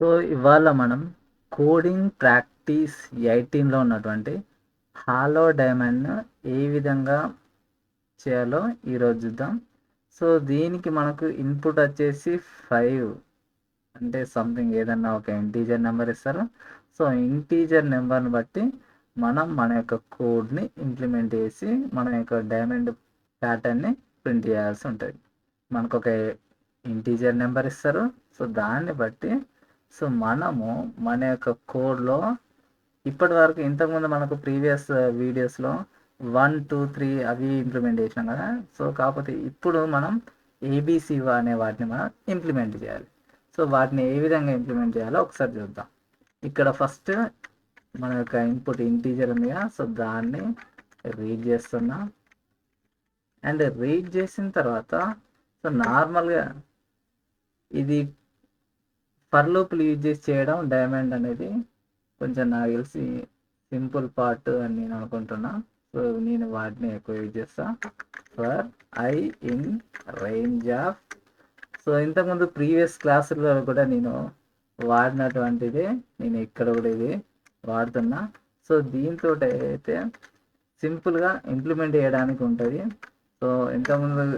So ఇవాళ మనం coding practice 18లో ఉన్నటువంటి హాలో డైమండ్ ఏ విధంగా చేయాలో ఈరోజు చూద్దాం. సో దీనికి మనకు ఇన్పుట్ వచ్చేసి 5 అంటే సంథింగ్ ఏదన్నా ఒక ఇంటీజర్ నెంబర్ ఇస్తారు. సో ఇంటీజర్ నెంబర్ని బట్టి మనం మన యొక్క కోడ్ని ఇంప్లిమెంట్ చేసి మన యొక్క డైమండ్ ప్యాటర్న్ని ప్రింట్ చేయాల్సి ఉంటుంది. మనకు ఒక ఇంటీజర్ నెంబర్ ఇస్తారు. సో దాన్ని బట్టి సో మనము మన యొక్క కోడ్లో ఇప్పటి వరకు ఇంతకుముందు మనకు ప్రీవియస్ వీడియోస్లో 1 2 3 అవి ఇంప్లిమెంట్ చేసినాం కదా. సో కాకపోతే ఇప్పుడు మనం ఏబిసి అనే వాటిని మనం ఇంప్లిమెంట్ చేయాలి. సో వాటిని ఏ విధంగా ఇంప్లిమెంట్ చేయాలో ఒకసారి చూద్దాం. ఇక్కడ ఫస్ట్ మన యొక్క ఇన్పుట్ ఇంటీజర్ ఉంది కదా. సో దాన్ని రీడ్ చేస్తున్నా. అండ్ రీడ్ చేసిన తర్వాత సో నార్మల్గా ఇది ఫర్ లూప్లు యూజ్ చేసి చేయడం డైమండ్ అనేది కొంచెం నాకు తెలిసి సింపుల్ పార్ట్ అని నేను అనుకుంటున్నా. సో నేను వాటిని ఎక్కువ యూజ్ చేస్తా. For i in range of. So ఇంతకుముందు ప్రీవియస్ క్లాసుల్లో కూడా నేను వాడినటువంటిది నేను ఇక్కడ కూడా ఇది వాడుతున్నా. సో దీంతో అయితే సింపుల్గా ఇంప్లిమెంట్ చేయడానికి ఉంటుంది. సో ఇంతకుముందు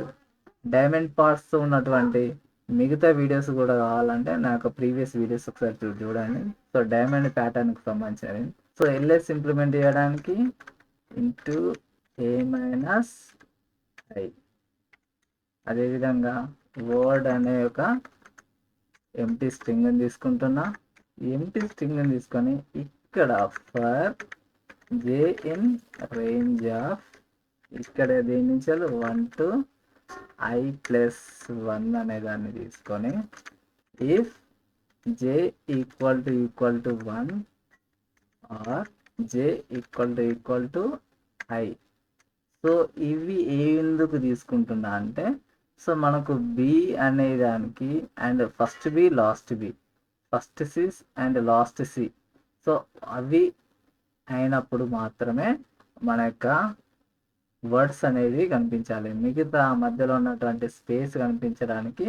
డైమండ్ పార్ట్స్ ఉన్నటువంటి మిగతా వీడియోస్ కూడా కావాలంటే నాకు ప్రీవియస్ వీడియోస్ ఒకసారి చూడండి. సో డైమండ్ ప్యాటర్న్కి సంబంధించినవి. సో ఎల్ఎస్ ఇంప్లిమెంట్ చేయడానికి ఇంటూ A-I. అదేవిధంగా వర్డ్ అనే ఒక ఎంటీ స్ట్రింగ్ని తీసుకుంటున్నా. ఎంటీ స్ట్రింగ్ని తీసుకొని ఇక్కడ for J in range of ఇక్కడ దీని నుంచి 1 to i+1 అనే దాన్ని తీసుకొని ఇఫ్ j ఈక్వల్ టు 1 ఆర్ j equal to i. So ఇవి ఎందుకు తీసుకుంటున్నా అంటే సో మనకు బి అనే దానికి and first B last B, first C and last C, so అవి అయినప్పుడు మాత్రమే మన యొక్క వర్డ్స్ అనేది కనిపించాలి. మిగతా మధ్యలో ఉన్నటువంటి స్పేస్ కనిపించడానికి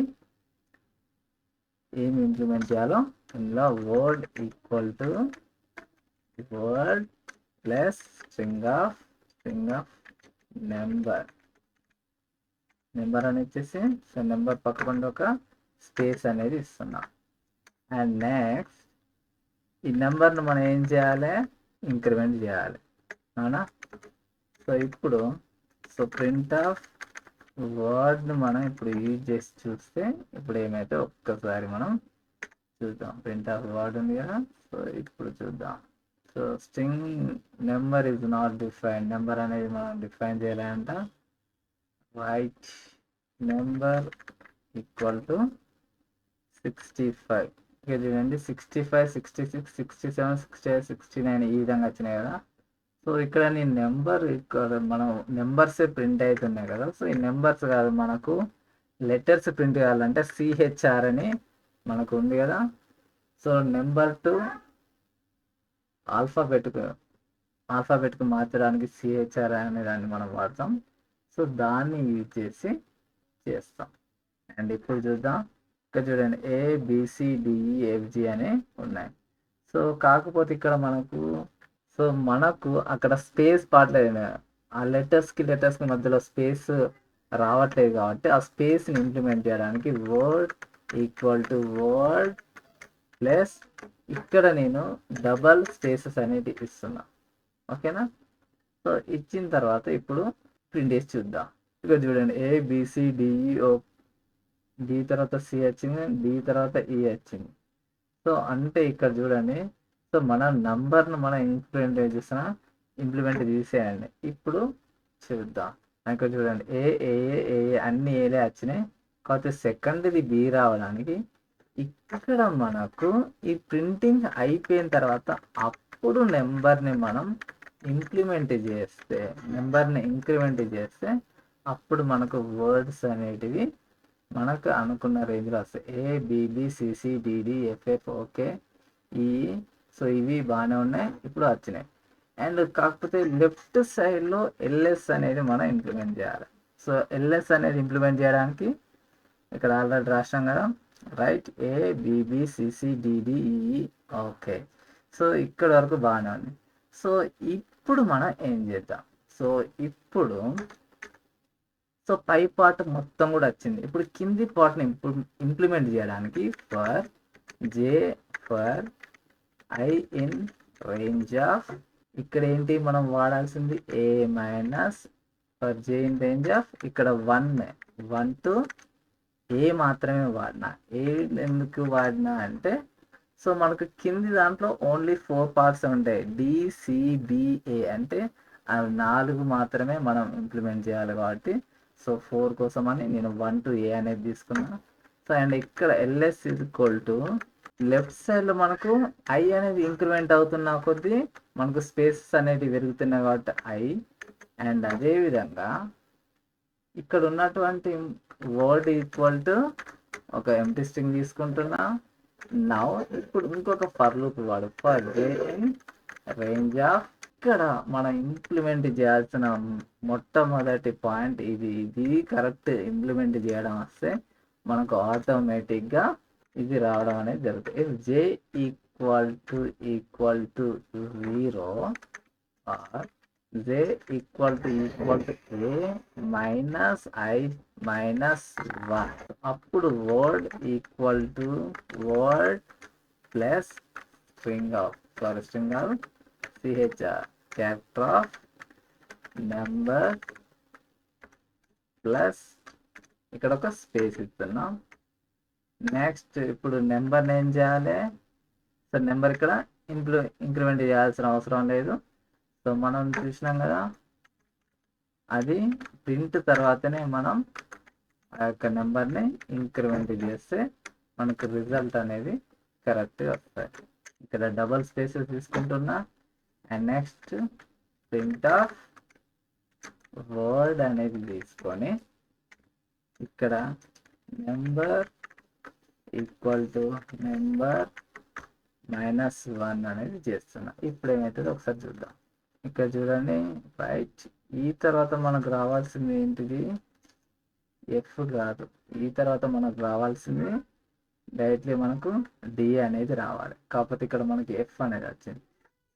ఏమి ఇంప్లిమెంట్ చేయాలో ఇందులో word equal to word plus string of number అని ఇచ్చేసి సో నెంబర్ పక్కకుండా ఒక స్పేస్ అనేది ఇస్తున్నాం. అండ్ నెక్స్ట్ ఈ నెంబర్ను మనం ఏం చేయాలి, ఇంక్రిమెంట్ చేయాలి, అవునా. సో ఇప్పుడు సో ప్రింట్ ఆఫ్ వర్డ్ను మనం ఇప్పుడు యూజ్ చేసి చూస్తే ఇప్పుడు ఏమైతే ఒక్కసారి మనం చూద్దాం. ప్రింట్ ఆఫ్ వర్డ్ ఉంది కదా. సో ఇప్పుడు చూద్దాం. So string number is not define. Number అనేది మనం డిఫైన్ చేయాలంట. Right number equal to 65. ఇక చూడండి 65 66 67 68 69 ఈ విధంగా వచ్చినాయి కదా. సో ఇక్కడ నేను నెంబర్ ఇక్కడ మనం నెంబర్సే ప్రింట్ అవుతున్నాయి కదా. సో ఈ నెంబర్స్ కాదు, మనకు లెటర్స్ ప్రింట్ కావాలంటే సిహెచ్ఆర్ అని మనకు ఉంది కదా. సో నెంబర్ టు ఆల్ఫాబెట్కు మార్చడానికి సిహెచ్ఆర్ అనే దాన్ని మనం వాడతాం. సో దాన్ని యూజ్ చేసి చేస్తాం. అండ్ ఇప్పుడు చూద్దాం. ఇక్కడ చూడండి ABCDEFG అని ఉన్నాయి. సో కాకపోతే ఇక్కడ మనకు అక్కడ స్పేస్ పాటలేదు. ఆ లెటర్స్కి మధ్యలో స్పేస్ రావట్లేదు కాబట్టి ఆ స్పేస్ని ఇంప్లిమెంట్ చేయడానికి word equal to word plus ఇక్కడ నేను డబల్ స్పేసెస్ అనేది ఇస్తున్నా. ఓకేనా. సో ఇచ్చిన తర్వాత ఇప్పుడు ప్రింట్ చేసి చూద్దాం. ఇక్కడ చూడండి ABCDEO, డి తర్వాత సి వచ్చింది, డి తర్వాత ఈ వచ్చింది. సో అంటే ఇక్కడ చూడండి. సో మన నంబర్ను మనం ఇంప్లిమెంట్ చేసేయండి. ఇప్పుడు చూద్దాం. ఇక్కడ చూడండి ఏ అన్ని ఏలే వచ్చినాయి. కాకపోతే సెకండ్ది బి రావడానికి ఇక్కడ మనకు ఈ ప్రింటింగ్ అయిపోయిన తర్వాత అప్పుడు నెంబర్ని మనం ఇంక్రిమెంట్ చేస్తే అప్పుడు మనకు వర్డ్స్ అనేటివి మనకు అనుకున్న రేంజ్లో వస్తాయి. ABBCCDDFF ఓకే ఈ. సో ఇవి బాగానే ఉన్నాయి, ఇప్పుడు వచ్చినాయి. అండ్ కాకపోతే లెఫ్ట్ సైడ్లో LS అనేది మనం ఇంప్లిమెంట్ చేయాలి. సో LS అనేది ఇంప్లిమెంట్ చేయడానికి ఇక్కడ ఆల్రెడీ రాసాం కదా. Right, ABBCCDDE. ఓకే, సో ఇక్కడ వరకు బాగానే ఉంది. సో ఇప్పుడు మనం ఏం చేద్దాం, సో ఇప్పుడు సో పై పార్ట్ మొత్తం కూడా వచ్చింది. ఇప్పుడు కింది పార్ట్ని ఇంప్లిమెంట్ చేయడానికి for j for i in range of, ఇక్కడ ఏంటి మనం వాడాల్సింది ఏ minus for J in range of, ఇక్కడ 1 టు ఏ మాత్రమే వాడినా. ఏ ఎందుకు వాడినా అంటే, సో మనకు కింది దాంట్లో ఓన్లీ 4 పార్ట్స్ ఉంటాయి, డిసిబిఏ అంటే అవి 4 మాత్రమే మనం ఇంప్లిమెంట్ చేయాలి కాబట్టి, సో 4 కోసం అని నేను 1 టు ఏ అనేది తీసుకున్నా. సో అండ్ ఇక్కడ LS is equal to, left సైడ్లో మనకు ఐ అనేది ఇంక్రిమెంట్ అవుతున్న కొద్దీ మనకు స్పేసెస్ అనేవి పెరుగుతున్నాయి కాబట్టి ఐ, అండ్ అదేవిధంగా ఇక్కడ ఉన్నటువంటి వర్డ్ ఈక్వల్ టు ఒక ఎంప్టీ స్ట్రింగ్ తీసుకుంటున్నా. నౌ ఇప్పుడు ఇంకొక ఫర్ లూప్ వాడు, for J in range of, ఇక్కడ మనం ఇంప్లిమెంట్ చేయాల్సిన మొట్టమొదటి పాయింట్ ఇది కరెక్ట్ ఇంప్లిమెంట్ చేయడం వస్తే మనకు ఆటోమేటిక్గా ఇది రావడం అనేది జరుగుతుంది. If j equal to 0 are j equal to A minus I minus 1, అప్పుడు word equal to word plus string of CHR character of number plus ఇక్కడ ఒక స్పేస్ ఇస్తున్నాం. నెక్స్ట్ ఇప్పుడు నెంబర్ని ఏం చేయాలి, సో నెంబర్ ఇక్కడ ఇంక్రిమెంట్ చేయాల్సిన అవసరం లేదు. సో మనం చూసినాం కదా, అది ప్రింట్ తర్వాతనే మనం ఆ యొక్క నెంబర్ని ఇంక్రిమెంట్ చేస్తే మనకు రిజల్ట్ అనేది కరెక్ట్గా వస్తుంది. ఇక్కడ డబల్ స్పేసెస్ తీసుకుంటున్నా. And next print of word అనేది తీసుకొని ఇక్కడ number equal to number minus 1 అనేది చేస్తున్నా. ఇప్పుడు ఏమవుతుందో ఒకసారి చూద్దాం. ఇక్కడ చూడండి, రైట్, ఈ తర్వాత మనకు రావాల్సింది ఏంటిది, ఎఫ్ కాదు, ఈ తర్వాత మనకు రావాల్సింది డైరెక్ట్లీ మనకు డి అనేది రావాలి. కాకపోతే ఇక్కడ మనకి ఎఫ్ అనేది వచ్చింది.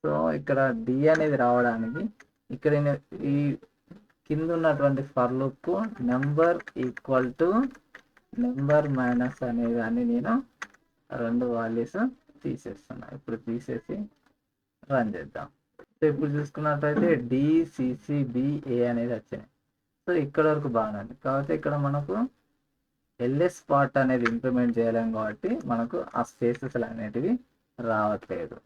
సో ఇక్కడ డి అనేది రావడానికి ఇక్కడ ఈ కింద ఉన్నటువంటి ఫర్ లూప్కు number equal to number minus అనేది అని నేను 2 వాల్యూస్ తీసేస్తున్నా. ఇప్పుడు తీసేసి రన్ చేద్దాం. సో ఇప్పుడు చూసుకున్నట్లయితే డిసిసిబిఏ అనేది వచ్చినాయి. సో ఇక్కడ వరకు బాగానే ఉంది. కాబట్టి ఇక్కడ మనకు ఎల్ఎస్ పార్ట్ అనేది ఇంప్లిమెంట్ చేయలేం కాబట్టి మనకు ఆ స్పేసెస్ అనేటివి రావట్లేదు.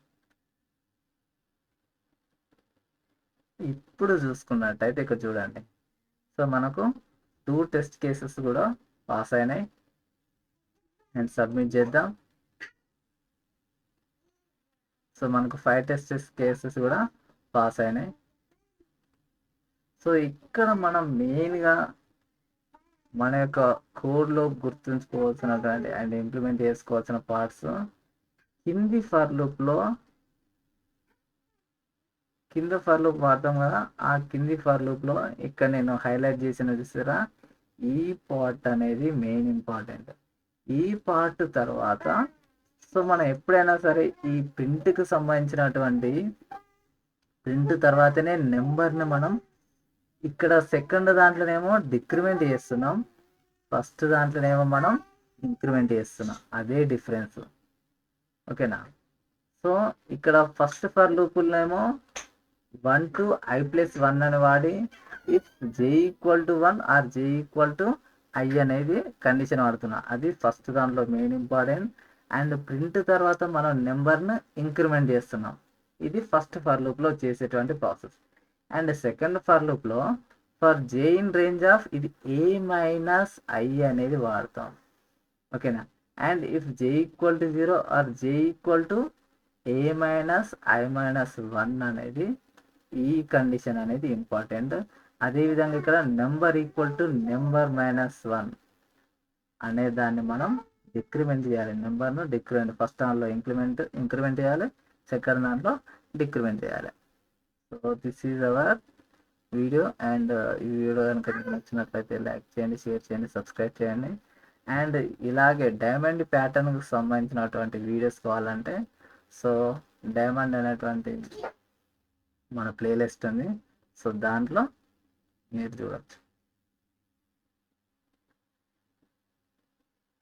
ఇప్పుడు చూసుకున్నట్టయితే ఇక్కడ చూడండి, సో మనకు 2 టెస్ట్ కేసెస్ కూడా పాస్ అయినాయి. అండ్ సబ్మిట్ చేద్దాం. సో మనకు 5 టెస్ట్ కేసెస్ కూడా పాస్ అయినాయి. సో ఇక్కడ మనం మెయిన్గా మన యొక్క కోడ్లో గుర్తుంచుకోవాల్సినటువంటి అండ్ ఇంప్లిమెంట్ చేసుకోవాల్సిన పార్ట్స్ కింద ఫర్ లూప్ వాడతాం కదా, ఆ కింది ఫర్ లూప్లో ఇక్కడ నేను హైలైట్ చేసిన చూసారా, ఈ పార్ట్ అనేది మెయిన్ ఇంపార్టెంట్. ఈ పార్ట్ తర్వాత సో మనం ఎప్పుడైనా సరే ఈ ప్రింట్కి సంబంధించినటువంటి ప్రింట్ తర్వాతనే నెంబర్ని మనం ఇక్కడ సెకండ్ దాంట్లోనేమో డిక్రిమెంట్ చేస్తున్నాం, ఫస్ట్ దాంట్లోనేమో మనం ఇంక్రిమెంట్ చేస్తున్నాం. అదే డిఫరెన్స్, ఓకేనా. సో ఇక్కడ ఫస్ట్ ఫర్ లూపులనేమో 1 టు ఐ ప్లస్ 1 అని వాడి if j equal to 1 or j equal to i అనేది కండిషన్ వాడుతున్నా. అది ఫస్ట్ దాంట్లో మెయిన్ ఇంపార్టెంట్. అండ్ ప్రింట్ తర్వాత మనం నెంబర్ను ఇంక్రిమెంట్ చేస్తున్నాం. ఇది ఫస్ట్ ఫర్ లూప్లో చేసేటువంటి ప్రాసెస్. అండ్ సెకండ్ ఫర్ లూప్లో for J in range of ఇది ఏ మైనస్ ఐ అనేది వాడతాం, ఓకేనా. And if j equal to 0 are j equal to A minus I minus 1 అనేది ఈ కండిషన్ అనేది ఇంపార్టెంట్. అదేవిధంగా ఇక్కడ number equal to number minus 1 అనే దాన్ని మనం డిక్రిమెంట్ చేయాలి. నెంబర్ను డిక్రిమెంట్ ఫస్ట్ దాంట్లో ఇంక్రిమెంట్ చేయాలి, సెకండ్ దాంట్లో డిక్రిమెంట్ చేయాలి. So this is our video. And ఈ వీడియో కనుక మీకు నచ్చినట్లయితే లైక్ చేయండి, షేర్ చేయండి, సబ్స్క్రైబ్ చేయండి. అండ్ ఇలాగే డైమండ్ ప్యాటర్న్కి సంబంధించినటువంటి వీడియోస్ కావాలంటే సో డైమండ్ అనేటువంటి మన ప్లేలిస్ట్ ఉంది, సో దాంట్లో మీరు చూడవచ్చు.